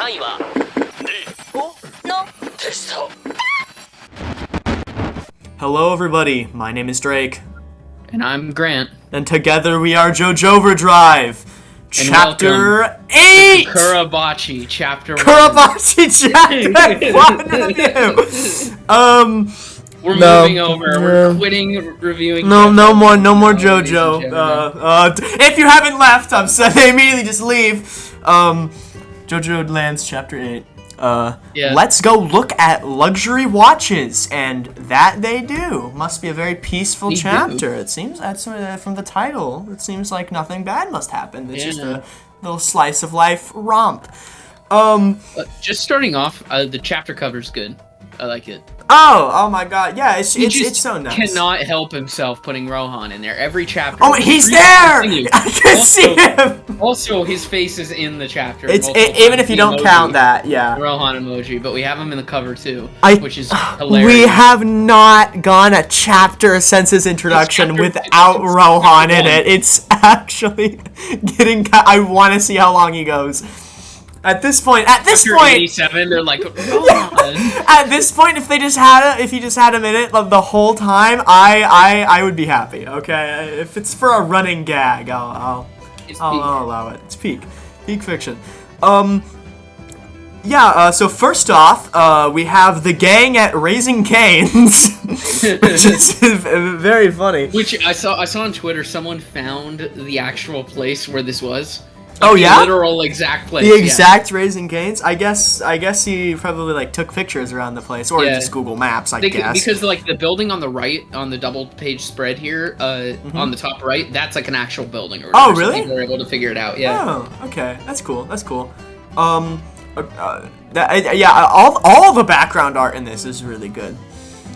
単位は5のテスト。 Hello everybody, my name is Drake. And I'm Grant. And together we are JOJO Overdrive. Chapter 8! Kurabachi, Chapter 1. Kurabachi Chapter 1 review! We're moving over. We're quitting reviewing. No more JOJO. If you haven't left, I'm saying they immediately just leave. JOJOLands Chapter 8. Let's go look at luxury watches, and that they do. Must be a very peaceful chapter. It seems that's from the title. It seems like nothing bad must happen. It's just a little slice of life romp. Just starting off, the chapter cover's good. I like it. Oh my God! Yeah, it's so nice. Cannot help himself putting Rohan in there every chapter. Oh, he's there! I can see him. Also, his face is in the chapter. Even if you don't count that, yeah. Rohan emoji, but we have him in the cover too, which is hilarious. We have not gone a chapter since his introduction without Rohan in it. It's actually getting. I want to see how long he goes. At this point, 87, they're like, Rohan. At this point, if he just had him in it the whole time, I would be happy. Okay, if it's for a running gag, I'll allow it. It's peak fiction. So first off, we have the gang at Raising Cane's, which is very funny. Which I saw on Twitter. Someone found the actual place where this was. Oh yeah, literal exact place. The exact Raising Cane's. I guess he probably took pictures around the place, or just Google Maps. I guess because the building on the right, on the double page spread here, on the top right, that's like an actual building. Or oh really? So people were able to figure it out. Yeah. Oh, okay, that's cool. All the background art in this is really good.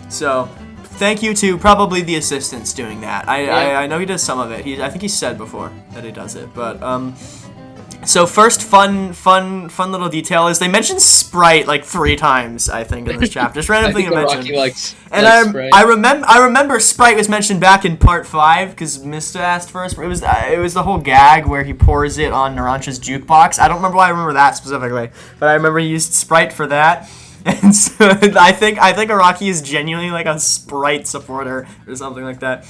So, thank you to probably the assistants doing that. I know he does some of it. I think he said before that he does it, but So first fun little detail is they mentioned Sprite like 3 times, I think, in this chapter. Just random thing to mention. I remember Sprite was mentioned back in part 5 because Mista asked first. It was the whole gag where he pours it on Narancia's jukebox. I don't remember why I remember that specifically, but I remember he used Sprite for that. And so I think Araki is genuinely like a Sprite supporter or something like that.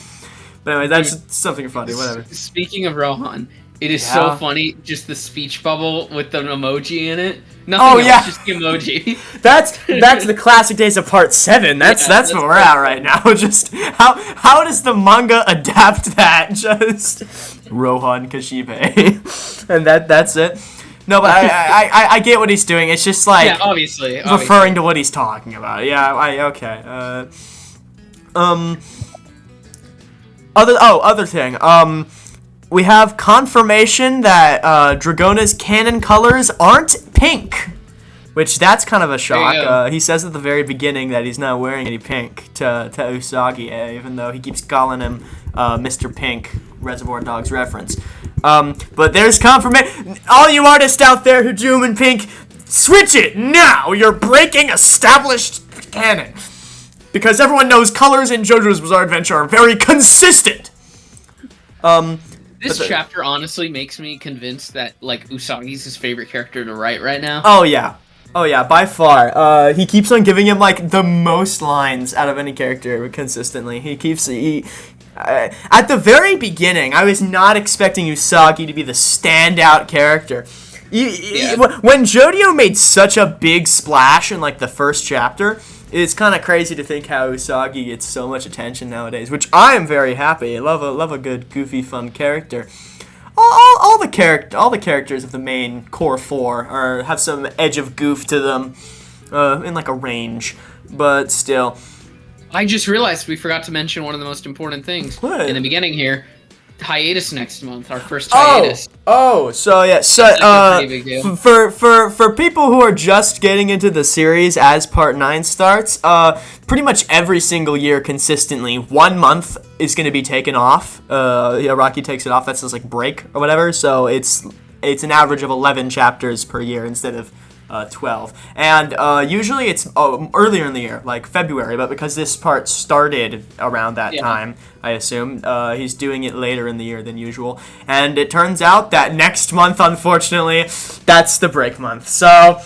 But anyway, that's just something funny. Whatever. Speaking of Rohan. It is so funny, just the speech bubble with an emoji in it. Nothing else, just the emoji. That's back to the classic days of part 7. That's where we're at right now. Just how does the manga adapt that? Just Rohan Kashibe. And that's it. No, but I get what he's doing. It's just like obviously referring to what he's talking about. Yeah, okay. Other thing. We have confirmation that Dragona's canon colors aren't pink, which that's kind of a shock. He says at the very beginning that he's not wearing any pink to Usagi, even though he keeps calling him Mr. Pink, Reservoir Dogs reference. But there's confirmation. All you artists out there who drew him in pink, switch it now! You're breaking established canon. Because everyone knows colors in JoJo's Bizarre Adventure are very consistent. This chapter honestly makes me convinced that like Usagi's his favorite character to write right now. Oh yeah, by far. He keeps on giving him like the most lines out of any character consistently. At the very beginning, I was not expecting Usagi to be the standout character. When Jodio made such a big splash in like the first chapter, it's kind of crazy to think how Usagi gets so much attention nowadays, which I am very happy. I love a good, goofy, fun character. All the characters of the main core 4 have some edge of goof to them, in like a range, but still. I just realized we forgot to mention one of the most important things in the beginning here. Hiatus next month, our first hiatus. For people who are just getting into the series as part 9 starts, pretty much every single year consistently, 1 month is going to be taken off. Araki takes it off. That's his like break or whatever. So it's an average of 11 chapters per year instead of 12. And usually it's earlier in the year, like February, but because this part started around that time, I assume, he's doing it later in the year than usual. And it turns out that next month, unfortunately, that's the break month. So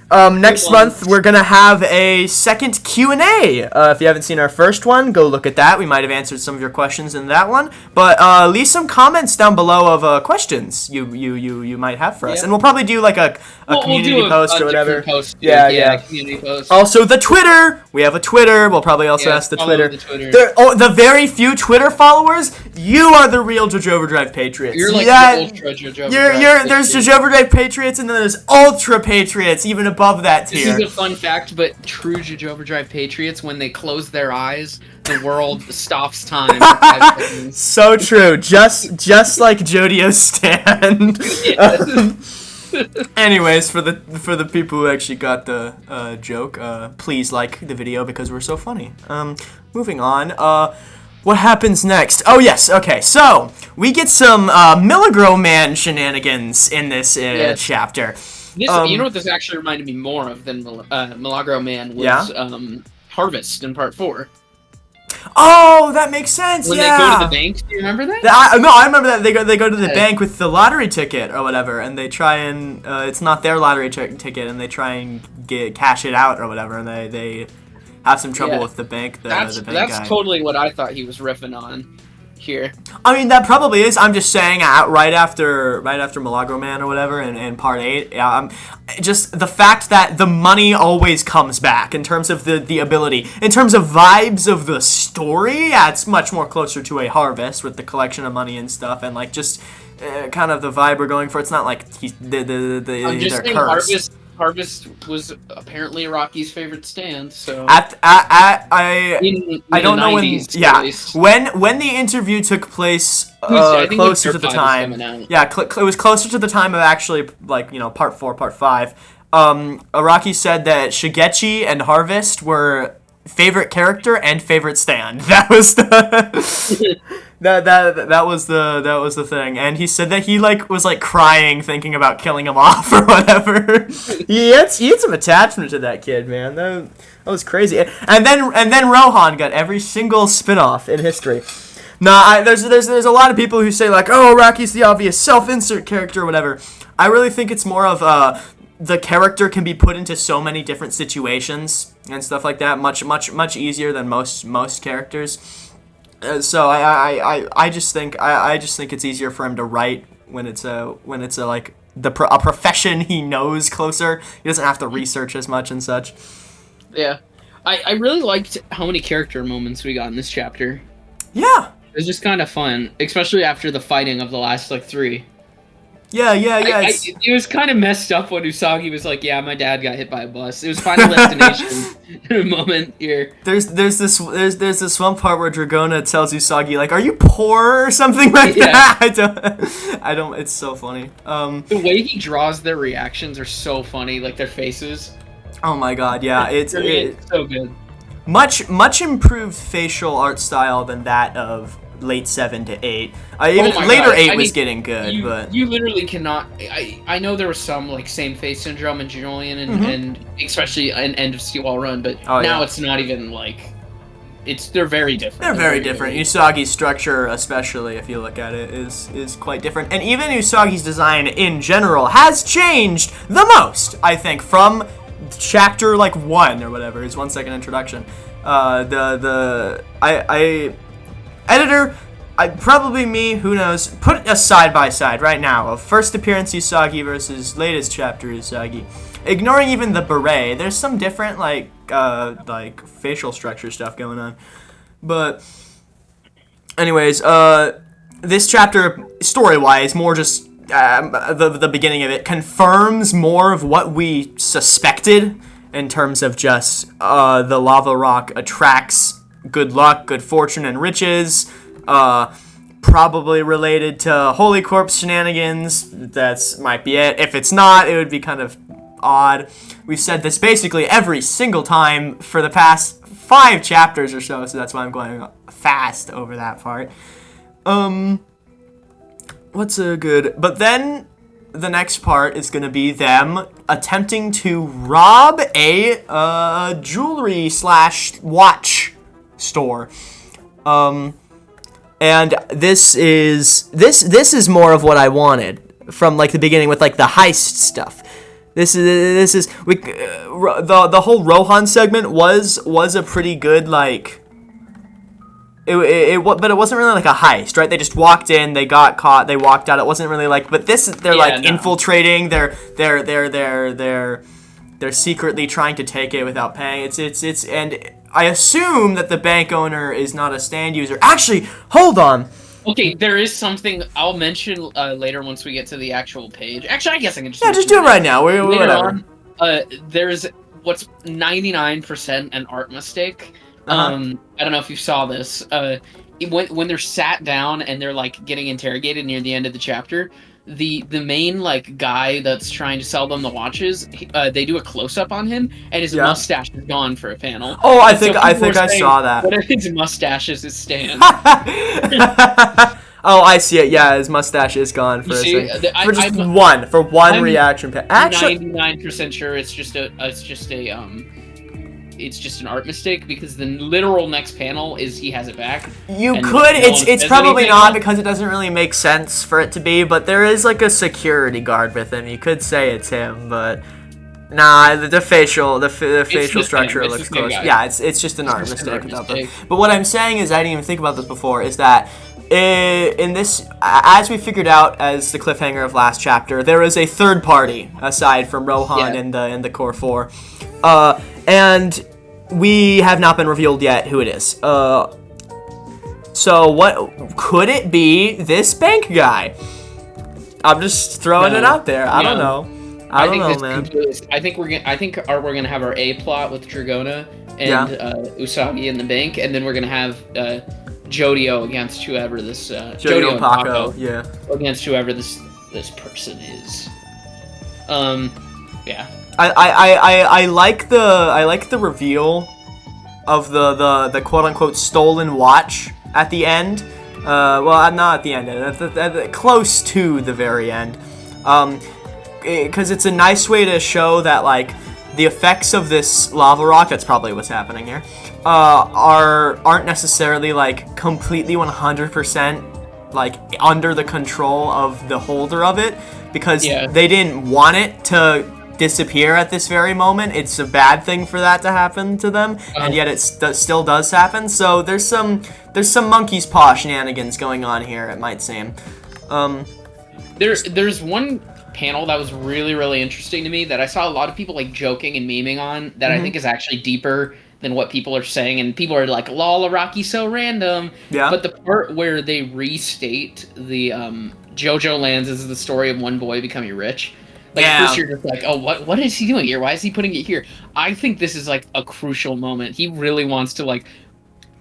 next month we're gonna have a second Q&A. If you haven't seen our first one, go look at that. We might have answered some of your questions in that one, but leave some comments down below of questions you might have for us, and we'll probably do like a community post or whatever. Community post. Also the Twitter. We have a Twitter. We'll probably also ask the Twitter. The very few Twitter followers. You are the real JoJo Overdrive Patriots. You're like the ultra JoJo Overdrive. There's JoJo Overdrive Patriots, and then there's Ultra Patriots, even above that tier. This is a fun fact, but true JoJo Overdrive Patriots, when they close their eyes, the world stops time. For 5 seconds. So true. Just like Jodio's stand. Anyways, for the people who actually got the joke, please like the video because we're so funny. Moving on. What happens next? Oh, yes. Okay, so we get some Milagro Man shenanigans in this chapter. You know what this actually reminded me more of than Milagro Man was Harvest in part 4. Oh, that makes sense. When they go to the bank, do you remember that? I remember that. They go to the bank with the lottery ticket or whatever, and they try and it's not their lottery ticket, and they try and cash it out or whatever, and they have some trouble with the bank. That's guy. Totally what I thought he was riffing on here. I mean, that probably is. I'm just saying, right after Milagro Man or whatever, in part 8, just the fact that the money always comes back in terms of the ability. In terms of vibes of the story, it's much more closer to a Harvest with the collection of money and stuff, and like just kind of the vibe we're going for. It's not like I'm just saying Harvest was apparently Rocky's favorite stand, so I don't know when the interview took place closer to the time. It was closer to the time of actually part 4, part 5. Rocky said that Shigechi and Harvest were favorite character and favorite stand. That was the that was the thing, and he said that he was crying thinking about killing him off or whatever. he had some attachment to that kid, man. That was crazy. And then Rohan got every single spin-off in history. There's a lot of people who say oh, Rocky's the obvious self-insert character or whatever. I really think it's more of the character can be put into so many different situations and stuff like that, much easier than most characters. So I just think it's easier for him to write when it's a profession he knows closer. He doesn't have to research as much and such. Yeah, I really liked how many character moments we got in this chapter. Yeah, it was just kind of fun, especially after the fighting of the last 3. Yeah. It was kind of messed up when Usagi was like, "Yeah, my dad got hit by a bus." It was Final Destination moment here. There's this one part where Dragona tells Usagi "Are you poor?" or something like that. I don't. It's so funny. The way he draws their reactions are so funny, their faces. Oh my god, yeah, it's so good. Much improved facial art style than that of late 7 to 8. Even later 8 was getting good, but you literally cannot. I know there was some same face syndrome in Julian and especially in End of Steel Wall Run, but now it's not even they're very different. They're very different. Usagi's structure, especially if you look at it, is quite different, and even Usagi's design in general has changed the most, I think, from chapter 1 or whatever, his 1 second introduction. Editor, probably me, who knows, put a side-by-side right now of first appearance Usagi versus latest chapter Usagi. Ignoring even the beret, there's some different, facial structure stuff going on. But, anyways, this chapter, story-wise, more just the beginning of it, confirms more of what we suspected in terms of just the lava rock attracts good luck, good fortune, and riches, probably related to Holy Corpse shenanigans. That's might be it. If it's not, it would be kind of odd. We've said this basically every single time for the past 5 chapters or so that's why I'm going fast over that part. What's a good... But then the next part is going to be them attempting to rob a jewelry / watch store. And this is more of what I wanted from like the beginning with like the heist stuff. The whole Rohan segment was a pretty good like. But it wasn't really like a heist, right? They just walked in, they got caught, they walked out. It wasn't really like, but they're infiltrating. They're secretly trying to take it without paying. It's and I assume that the bank owner is not a stand user. Actually, hold on. Okay, there is something I'll mention later once we get to the actual page. Actually, I guess I can just just do it right now. Whatever. There's what's 99% an art mistake. I don't know if you saw this. When they're sat down and they're like getting interrogated near the end of the chapter, the main like guy that's trying to sell them the watches, they do a close up on him, and his mustache is gone for a panel. Oh, I think I saw that. What if his mustache is his stand? Oh, I see it. Yeah, his mustache is gone for one reaction. Actually, 99% sure it's just an art mistake because the literal next panel is he has it back. It's probably not because it doesn't really make sense for it to be, but there is like a security guard with him. You could say it's him, but nah, the facial structure looks close. Yeah, it's just an art mistake. But what I'm saying is I didn't even think about this before is that in this, as we figured out as the cliffhanger of last chapter, there is a third party aside from Rohan and the core four. And we have not been revealed yet who it is. So what could it be? This bank guy? I'm just throwing it out there. I don't know. I don't know, man. I think we're gonna have our A plot with Dragona and Usagi in the bank, and then we're gonna have Jodio against whoever this Jodio and Paco against whoever this person is. Yeah. I like the reveal of the quote unquote stolen watch at the end. Well, not at the end, close to the very end. Because it's a nice way to show that like the effects of this lava rock, that's probably what's happening here, aren't necessarily like completely 100% like under the control of the holder of it, because they didn't want it to disappear at this very moment. It's a bad thing for that to happen to them, and yet it still does happen. So there's some monkey's paw shenanigans going on here, it might seem. There's one panel that was really, really interesting to me that I saw a lot of people like joking and memeing on that I think is actually deeper than what people are saying, and people are like, lol, Araki so random. Yeah. But the part where they restate the JOJOLands is the story of one boy becoming rich. Like, first you're just like, oh, what is he doing here? Why is he putting it here? I think this is like a crucial moment. He really wants to like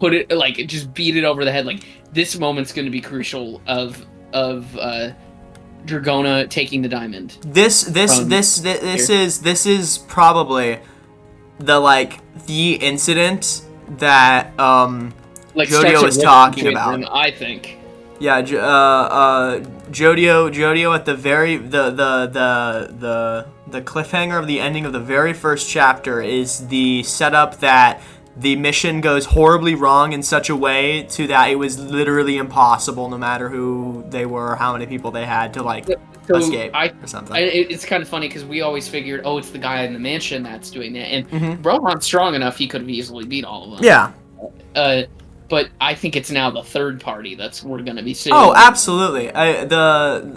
put it, like, just beat it over the head. Like, this moment's going to be crucial of Dragona taking the diamond. This is probably the incident that Jodio was talking about. I think. Yeah, Jodio at the very the cliffhanger of the ending of the very first chapter is the setup that the mission goes horribly wrong in such a way to that it was literally impossible, no matter who they were, or how many people they had to escape or something. It's kind of funny because we always figured, oh, it's the guy in the mansion that's doing that, and Rohan's strong enough; he could have easily beat all of them. Yeah. But I think it's now the third party that's we're going to be seeing. Oh, absolutely.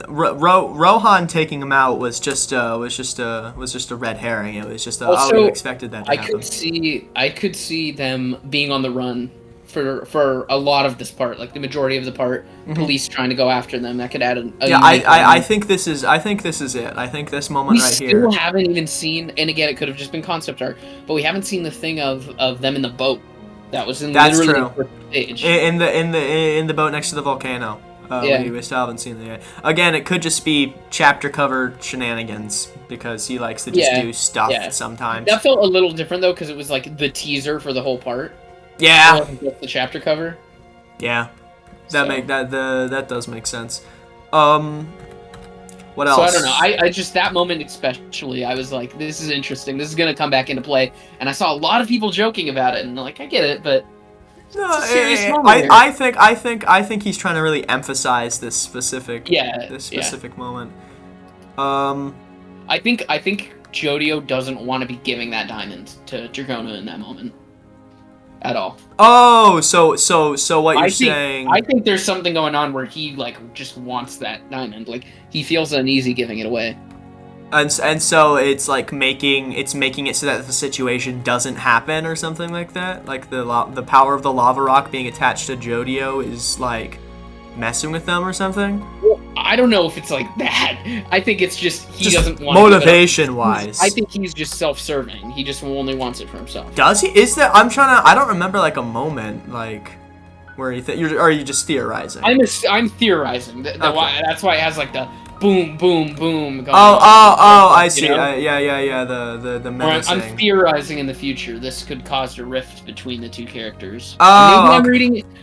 Rohan taking him out was just a red herring. It was just I would have expected that to happen. I could see them being on the run for a lot of this part, like the majority of the part. Police trying to go after them. That could add I think this is it. I think this moment right here. We still haven't even seen, and again, it could have just been concept art, but we haven't seen the thing of them in the boat. That was in That's literally true. the first stage. In the boat next to the volcano. We still haven't seen it yet. Again, it could just be chapter cover shenanigans because he likes to just do stuff sometimes. That felt a little different though because it was like the teaser for the whole part. Yeah. It wasn't just the chapter cover. Yeah. That does make sense. Well, What else? So I don't know. I just, that moment especially, I was like, this is interesting. This is gonna come back into play. And I saw a lot of people joking about it, and like, I get it, but it's a serious moment here. I think he's trying to really emphasize this specific moment. I think Jodio doesn't want to be giving that diamond to Dragona in that moment at all. Oh, so what you're saying? I think there's something going on where he like just wants that diamond. Like he feels uneasy giving it away. And so it's like making it so that the situation doesn't happen or something like that. Like the power of the lava rock being attached to Jodio is like messing with them or something. Well, I don't know if it's like that. I think it's just he doesn't want motivation wise. I think he's just self-serving. He just only wants it for himself. Does he? Is that? I don't remember like a moment like where or are you just theorizing? I'm theorizing. Okay. That's why it has like the boom, boom, boom. Going I see. Yeah. The menacing. I'm theorizing in the future this could cause a rift between the two characters. Oh,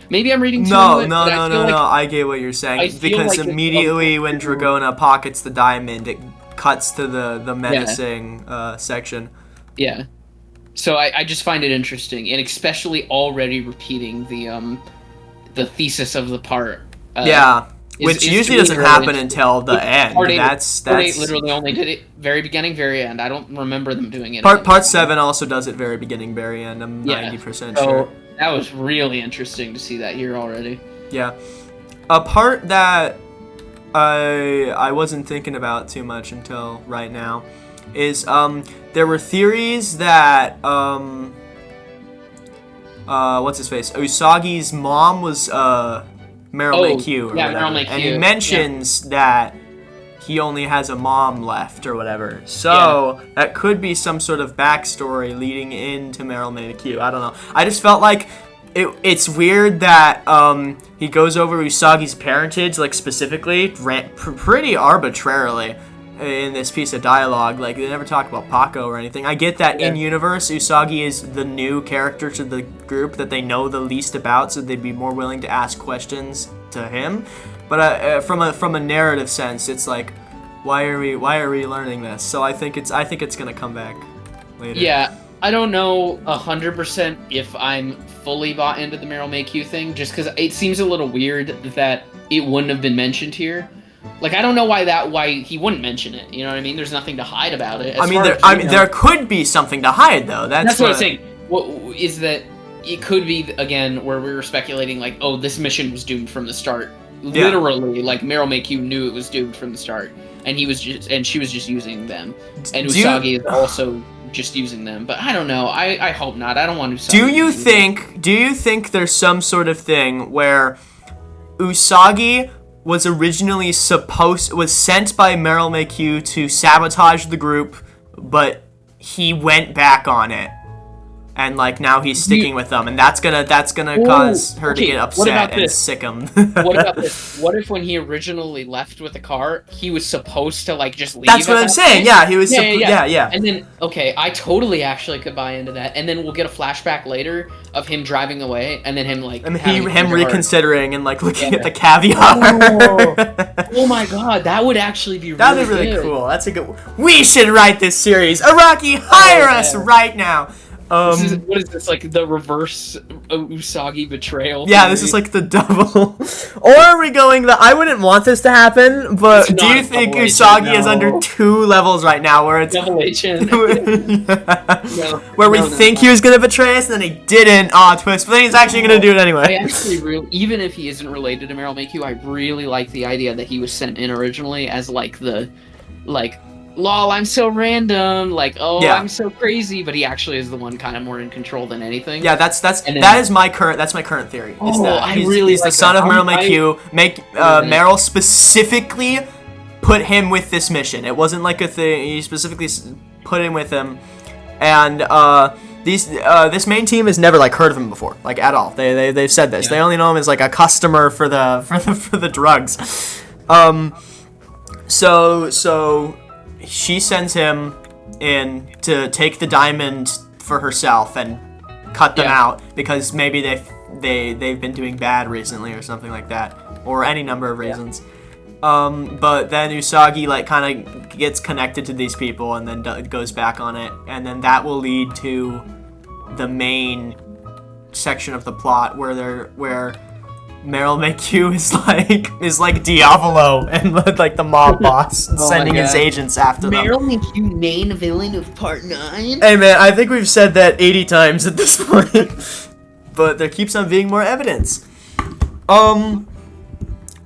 Maybe I'm reading. No. I get what you're saying because like immediately when Dragona pockets the diamond, it cuts to the menacing section. Yeah. So I just find it interesting, and especially already repeating the thesis of the part. Which usually doesn't happen until the end. Part eight literally only did it very beginning, very end. I don't remember them doing it. Part 7 also does it very beginning, very end. I'm 90% sure. That was really interesting to see that here already. Yeah. A part that I wasn't thinking about too much until right now is there were theories that what's his face? Usagi's mom was Meryl McHugh. Meryl McHugh. And he mentions that he only has a mom left or whatever. So that could be some sort of backstory leading into Meryl McHugh. I don't know. I just felt like it's weird that he goes over Usagi's parentage, like specifically, pretty arbitrarily in this piece of dialogue. Like they never talk about Paco or anything. I get that in universe, Usagi is the new character to the group that they know the least about, so they'd be more willing to ask questions to him. But from a narrative sense, it's like, why are we learning this? So I think it's gonna come back later. Yeah, I don't know 100% if I'm fully bought into the Meryl McHugh thing, just because it seems a little weird that it wouldn't have been mentioned here. Like, I don't know why he wouldn't mention it. You know what I mean? There's nothing to hide about it. There could be something to hide, though. That's what I'm saying. What is that? It could be again where we were speculating, like, oh, this mission was doomed from the start. Yeah. Literally, like Meryl McHugh knew it was doomed from the start, and she was just using them, and Usagi is also just using them. But I don't know. I hope not. I don't want Usagi. Do you think there's some sort of thing where Usagi was originally was sent by Meryl McHugh to sabotage the group, but he went back on it, and like now he's sticking with them, and that's gonna cause her to get upset and sick him. What about this? What if when he originally left with the car, he was supposed to like just leave? That's what I'm saying. Yeah, he was. Yeah. And then I totally actually could buy into that, and then we'll get a flashback later of him driving away, and then him like him reconsidering and like looking at the caviar. Oh my god, that would actually be that'd be really cool. That's a good. We should write this series. Araki, hire us right now. What is this, like the reverse Usagi betrayal? Yeah, theory? This is like the double. Or are we going I wouldn't want this to happen, but do you think Usagi is under 2 levels right now where it's double agent? Where we think he was gonna betray us and then he didn't. Twist, but then he's actually gonna do it anyway. I actually even if he isn't related to Meryl McHugh, I really like the idea that he was sent in originally as like the lol, I'm so random, I'm so crazy, but he actually is the one kind of more in control than anything. Yeah, that's my current theory. He's the son of Meryl McHugh. Meryl specifically put him with this mission. It wasn't like a thing. He specifically put him with him, and this main team has never like heard of him before, like at all. They've said this. Yeah. They only know him as like a customer for the drugs. So she sends him in to take the diamond for herself and cut them out because maybe they've been doing bad recently or something like that, or any number of reasons. But then Usagi like kind of gets connected to these people and then goes back on it, and then that will lead to the main section of the plot where Meryl McHugh is like Diavolo and like the mob boss, sending his agents after them. Meryl McHugh, main villain of Part 9. Hey man, I think we've said that 80 times at this point, but there keeps on being more evidence.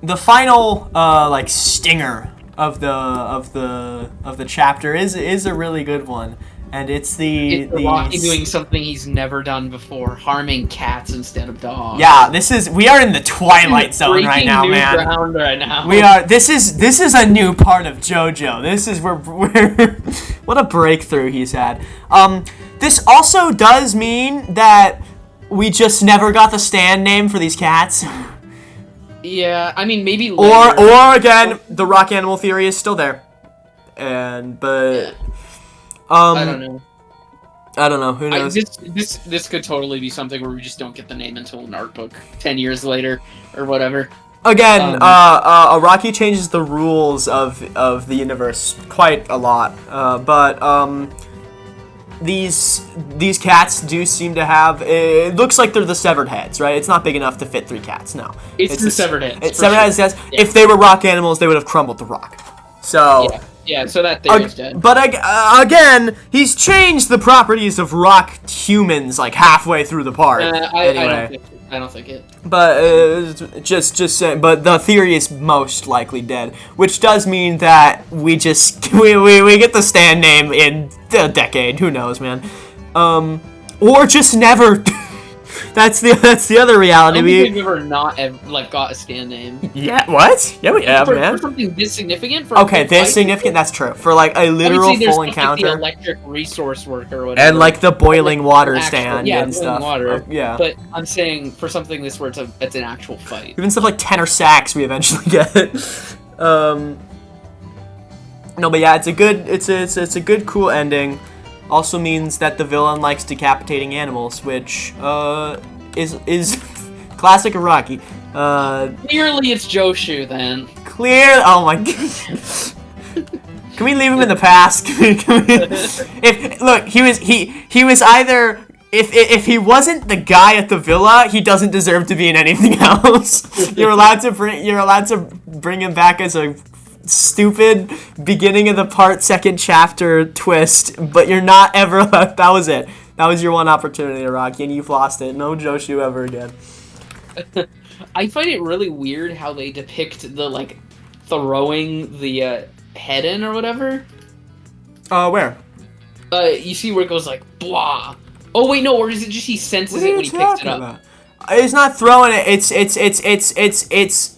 The final like stinger of the chapter is a really good one, and it's the Rocky doing something he's never done before, harming cats instead of dogs. Yeah, we are in the Twilight Zone right now, man. Ground right now. We are. This is a new part of JoJo. This is where what a breakthrough he's had. This also does mean that we just never got the stand name for these cats. Yeah, I mean maybe later. Or again, the rock animal theory is still there, but I don't know. I don't know. Who knows? This could totally be something where we just don't get the name until an art book 10 years later or whatever. Again, Araki changes the rules of the universe quite a lot, but these cats do seem to have. It looks like they're the severed heads, right? It's not big enough to fit 3 cats. No, it's the severed heads. It's severed heads. Yes. Yeah. If they were rock animals, they would have crumbled the rock. So yeah. So that theory's dead. But again, he's changed the properties of rock humans like halfway through the part. I don't think it. But just saying. But the theory is most likely dead, which does mean that we just we get the stand name in a decade. Who knows, man? Or just never. That's the other reality. I don't think we've ever not got a stand name. Yeah. What? Yeah, we have, man. For something this significant. Okay, this significant. That's true. For like a literal full encounter. Like the electric resource worker or whatever. And like the boiling water stand and stuff. Water. Yeah. But I'm saying for something this where it's an actual fight. Even stuff like tenor sax we eventually get. No, but yeah, it's a good cool ending. Also means that the villain likes decapitating animals, which is classic Araki. Clearly, it's Joshu then. Oh my god. Can we leave him in the past? Look, he was either if he wasn't the guy at the villa, he doesn't deserve to be in anything else. You're allowed to bring him back as a stupid beginning of the part second chapter twist, but you're not ever left. That was it. That was your one opportunity, Rocky, and you've lost it. No Joshu ever again. I find it really weird how they depict the like throwing the head in or whatever. Where? You see where it goes like blah. Oh wait, no, or is it just he senses it when he picks it up? About? It's not throwing it. It's.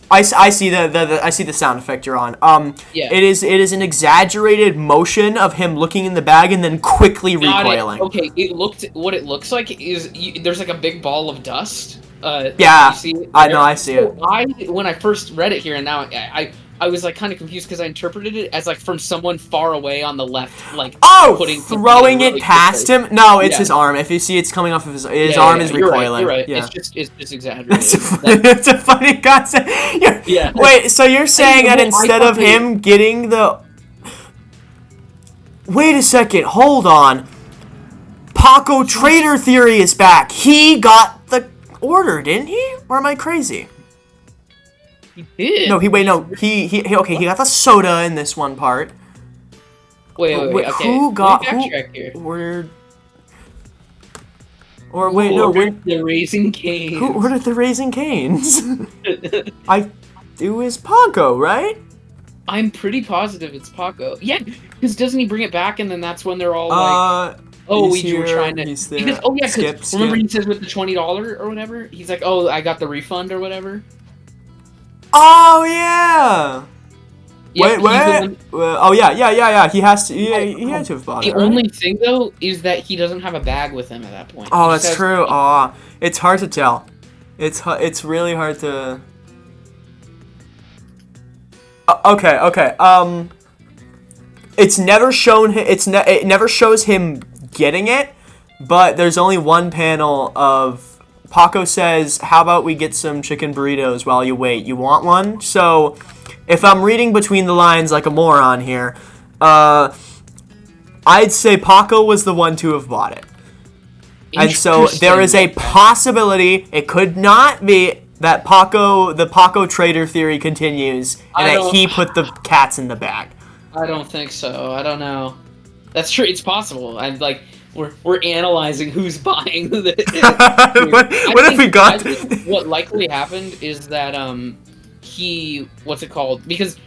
I see the sound effect you're on. Yeah. It is an exaggerated motion of him looking in the bag and then quickly recoiling. Okay, what it looks like is there's like a big ball of dust. Yeah. You see it I know. I see it. When I first read it here and now I was like kind of confused because I interpreted it as like from someone far away on the left, like throwing it past him. No, it's his arm. If you see, it's coming off of his arm is recoiling. You're right. Yeah. It's just exaggerated. It's a funny concept. Yeah. Wait, so you're saying that instead of him getting the? Wait a second. Hold on. Paco traitor theory is back. He got the order, didn't he? Or am I crazy? He did. No, he he got the soda in this one part. Wait, okay. Who got ordered? Or wait, no, the Raising Cane's. Who ordered the Raising Cane's? It was Paco, right? I'm pretty positive it's Paco. Yeah, because doesn't he bring it back and then that's when they're all like, "Oh, we were trying to." Because remember he says with the $20 or whatever, he's like, "Oh, I got the refund or whatever." Oh yeah. Yeah, wait. Yeah. He has to. Yeah, he had to have bought it. The only thing though is that he doesn't have a bag with him at that point. Oh, that's true. It's hard to tell. It's really hard to. Okay. It's never shown. It never shows him getting it, but there's only one panel of Paco says, how about we get some chicken burritos while you wait? You want one? So, if I'm reading between the lines like a moron here, I'd say Paco was the one to have bought it. And so there is a possibility it could not be that the Paco trader theory continues and that he put the cats in the bag. I don't think so. I don't know. That's true. It's possible. I'm like, we're analyzing who's buying the. what if we got? What likely happened is that what's it called? Because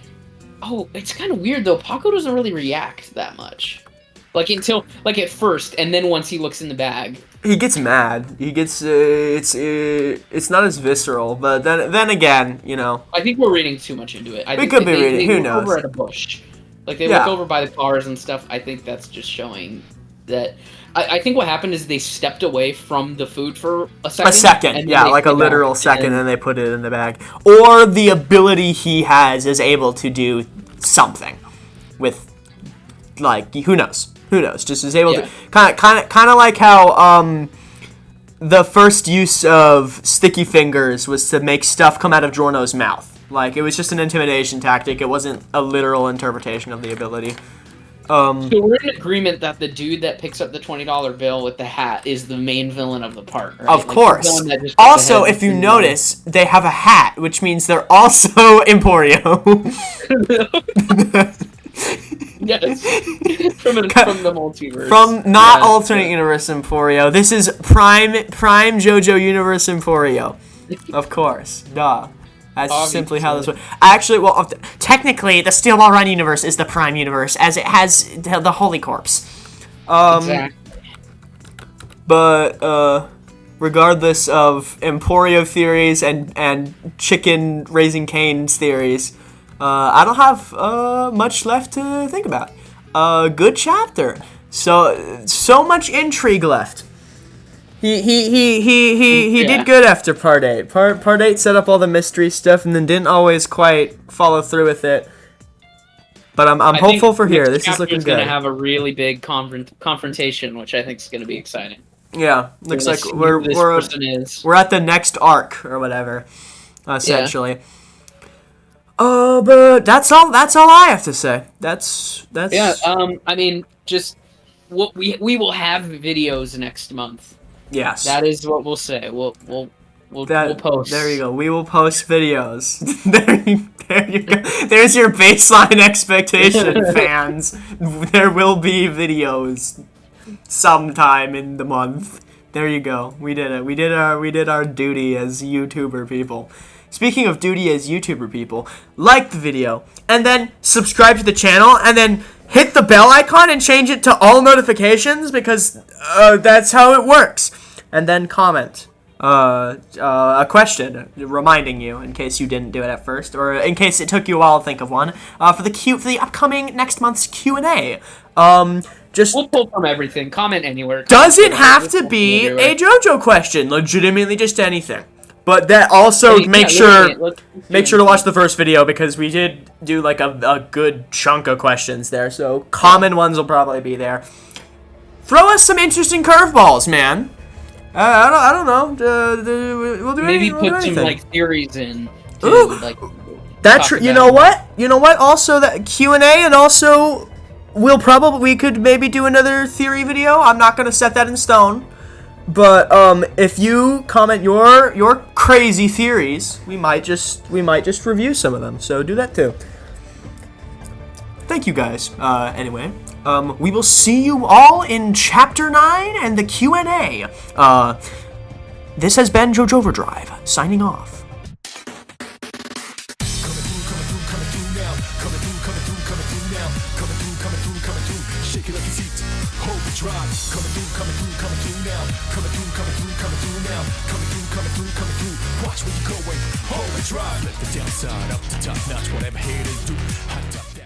it's kind of weird though. Paco doesn't really react that much, like until at first, and then once he looks in the bag, he gets mad. He gets it's not as visceral, but then again, you know. I think we're reading too much into it. We could be reading. Who knows? Over at a bush. Like, they look over by the cars and stuff. I think that's just showing that... I think what happened is they stepped away from the food for a second. A second, yeah, like a literal second, and they put it in the bag. Or the ability he has is able to do something with, like, who knows? Who knows? Just is able to... Kind of like how the first use of sticky fingers was to make stuff come out of Jorno's mouth. Like, it was just an intimidation tactic. It wasn't a literal interpretation of the ability. So we're in agreement that the dude that picks up the $20 bill with the hat is the main villain of the part, right? Of course. Also, if you notice, they have a hat, which means they're also Emporio. Yes. From the multiverse. From not alternate universe Emporio. This is prime JoJo universe Emporio. Of course. Duh. That's simply how this works. Actually, well, technically, the Steel Ball Run universe is the Prime universe, as it has the Holy Corpse. Exactly. But, regardless of Emporio theories and chicken raising canes theories, I don't have much left to think about. Good chapter. So much intrigue left. He did good after part 8. Part 8 set up all the mystery stuff and then didn't always quite follow through with it. But I'm hopeful for here. This is looking good. Going to have a really big confrontation, which I think is going to be exciting. Yeah, looks like we're at the next arc or whatever, essentially. Yeah. But that's all I have to say. That's yeah. I mean, just we will have videos next month. Yes. That is what we'll say. We'll post. There you go. We will post videos. there you go. There's your baseline expectation, fans. There will be videos sometime in the month. There you go. We did it. We did our duty as YouTuber people. Speaking of duty as YouTuber people, like the video and then subscribe to the channel and then hit the bell icon and change it to all notifications because that's how it works. And then comment a question reminding you in case you didn't do it at first or in case it took you a while to think of one for the upcoming next month's Q&A. We'll pull from everything. Comment anywhere. Doesn't have to be a JoJo question. Legitimately, just anything. But that also make sure to watch the first video because we did do like a good chunk of questions there. So common ones will probably be there. Throw us some interesting curveballs, man. I don't know. We'll do maybe anything. Put some like theories in. Ooh, like, that's you know what? You know what? Also that Q&A and also we could maybe do another theory video. I'm not gonna set that in stone. But if you comment your crazy theories, we might just review some of them. So do that too. Thank you guys. Anyway, we will see you all in Chapter 9 and the Q&A. This has been JoJo Overdrive signing off. Watch where you're going, hold and drive. Let the downside up to top notch, whatever haters do. Hot top.